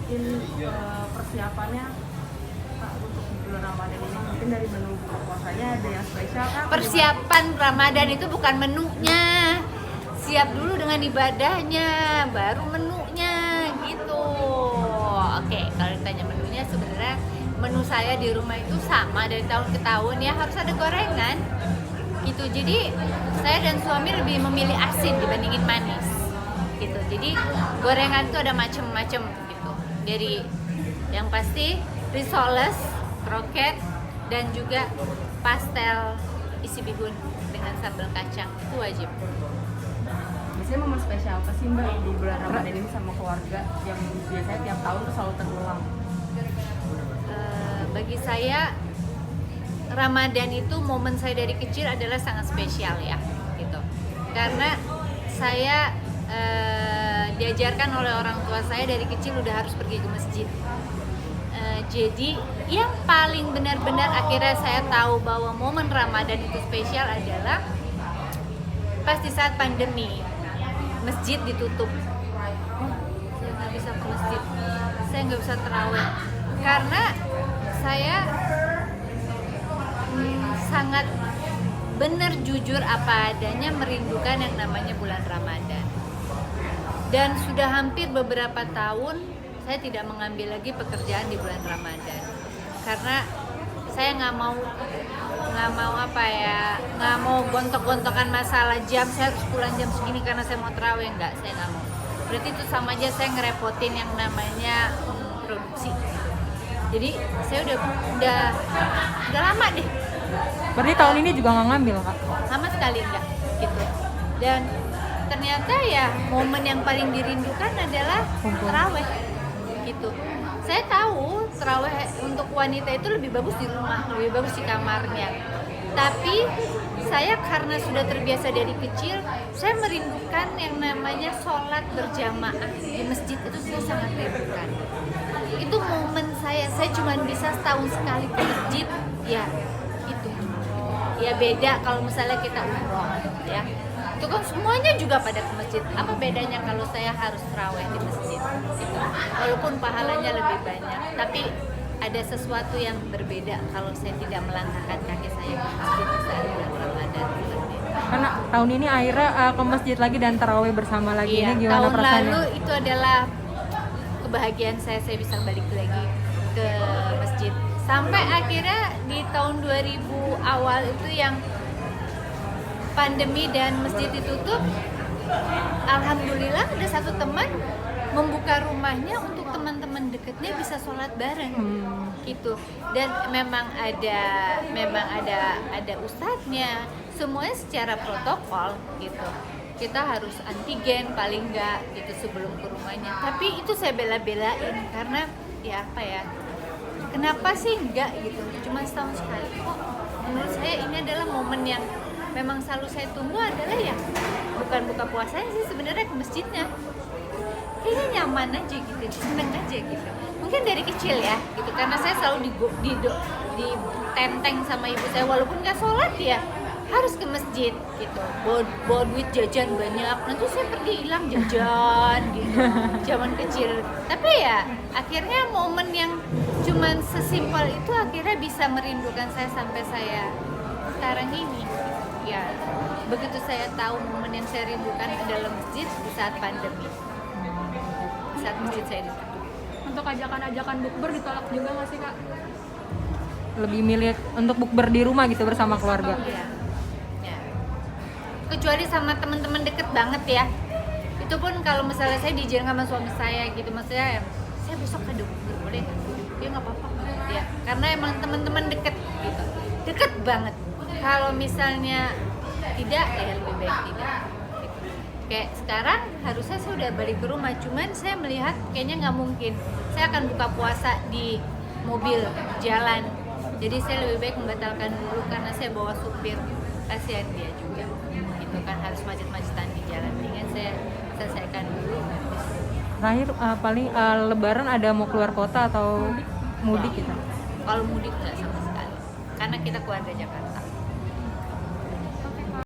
mungkin persiapannya Kak, untuk bulan Ramadan ini mungkin dari menu buka puasanya ada yang spesial Kak? Persiapan Ramadan itu bukan menunya. Siap dulu dengan ibadahnya, baru menunya gitu. Oke, kalau ditanya menunya, sebenarnya menu saya di rumah itu sama dari tahun ke tahun ya, harus ada gorengan gitu. Jadi saya dan suami lebih memilih asin dibandingin manis gitu. Jadi gorengan itu ada macem-macem gitu. Dari yang pasti risoles, kroket, dan juga pastel isi bihun dengan sambal kacang itu wajib. Biasanya momen spesial apa sih Mbak di bulan Ramadan ini sama keluarga yang biasanya tiap tahun tuh selalu terulang? Bagi saya Ramadan itu momen saya dari kecil adalah sangat spesial ya gitu. Karena saya diajarkan oleh orang tua saya dari kecil udah harus pergi ke masjid. Jadi yang paling benar-benar akhirnya saya tahu bahwa momen Ramadan itu spesial adalah pas di saat pandemi, masjid ditutup. Saya nggak bisa ke masjid, saya nggak bisa tarawih karena saya sangat benar jujur apa adanya merindukan yang namanya bulan Ramadan. Dan sudah hampir beberapa tahun saya tidak mengambil lagi pekerjaan di bulan Ramadan karena saya nggak mau gontok-gontokan masalah jam, saya harus pulang jam segini karena saya mau tarawih. Enggak, saya nggak mau. Berarti itu sama aja saya ngerepotin yang namanya produksi. Jadi saya udah lama deh. Berarti tahun ini juga nggak ngambil Kak? Sama sekali enggak gitu. Dan ternyata ya momen yang paling dirindukan adalah tarawih gitu. Saya tahu tarawih untuk wanita itu lebih bagus di rumah, lebih bagus di kamarnya. Tapi saya karena sudah terbiasa dari kecil, saya merindukan yang namanya sholat berjamaah di masjid, itu saya sangat rindukan. Itu momen saya cuma bisa setahun sekali ke masjid, ya itu. Ya beda kalau misalnya kita umroh ya. Itu kan semuanya juga pada ke masjid. Apa bedanya kalau saya harus tarawih di masjid? Gitu. Walaupun pahalanya lebih banyak, tapi ada sesuatu yang berbeda kalau saya tidak melangkahkan kaki saya ke masjid di saat bulan Ramadan. Karena tahun ini akhirnya ke masjid lagi dan tarawih bersama lagi. Iya, Ini gimana tahun perasaannya? lalu itu adalah kebahagiaan saya bisa balik lagi ke masjid. Sampai akhirnya di tahun 2000 awal itu yang pandemi dan masjid ditutup, alhamdulillah ada satu teman membuka rumahnya untuk teman-teman dekatnya bisa sholat bareng gitu. Dan memang ada ustadznya, semuanya secara protokol gitu. Kita harus antigen paling enggak gitu sebelum ke rumahnya. Tapi itu saya bela-belain karena ya apa ya, kenapa sih enggak gitu, cuma setahun sekali kok. Menurut saya ini adalah momen yang memang selalu saya tunggu, adalah ya bukan buka puasanya sih sebenarnya, ke masjidnya. Kayaknya nyaman aja gitu, seneng aja gitu. Mungkin dari kecil ya gitu, karena saya selalu ditenteng sama ibu saya, walaupun nggak sholat ya harus ke masjid gitu. Bawa duit jajan banyak, nanti saya pergi hilang jajan gitu. Zaman kecil. Tapi ya akhirnya momen yang cuman sesimpel itu akhirnya bisa merindukan saya sampai saya sekarang ini. Ya, begitu saya tahu momen yang saya rindukan adalah masjid di saat pandemi, di saat masjid saya ditutup. Untuk ajakan-ajakan bukber ditolak juga nggak sih Kak? Lebih milih untuk bukber di rumah gitu bersama keluarga. Ya. Ya. Kecuali sama teman-teman deket banget ya. Itu pun kalau misalnya saya diizinkan sama suami saya gitu, maksudnya saya besok ada bukber, boleh nggak? Dia nggak apa-apa ya, karena emang teman-teman deket gitu, deket banget. Kalau misalnya tidak, ya lebih baik tidak gitu. Kayak sekarang harusnya saya udah balik ke rumah, cuman saya melihat kayaknya nggak mungkin saya akan buka puasa di mobil jalan. Jadi saya lebih baik membatalkan dulu karena saya bawa supir, kasihan dia juga gitu kan, harus macet-macetan di jalan. Mendingan saya selesaikan dulu. Terakhir paling Lebaran ada mau keluar kota atau mudik kita? Kalau mudik nggak sama sekali, karena kita keluarga Jakarta.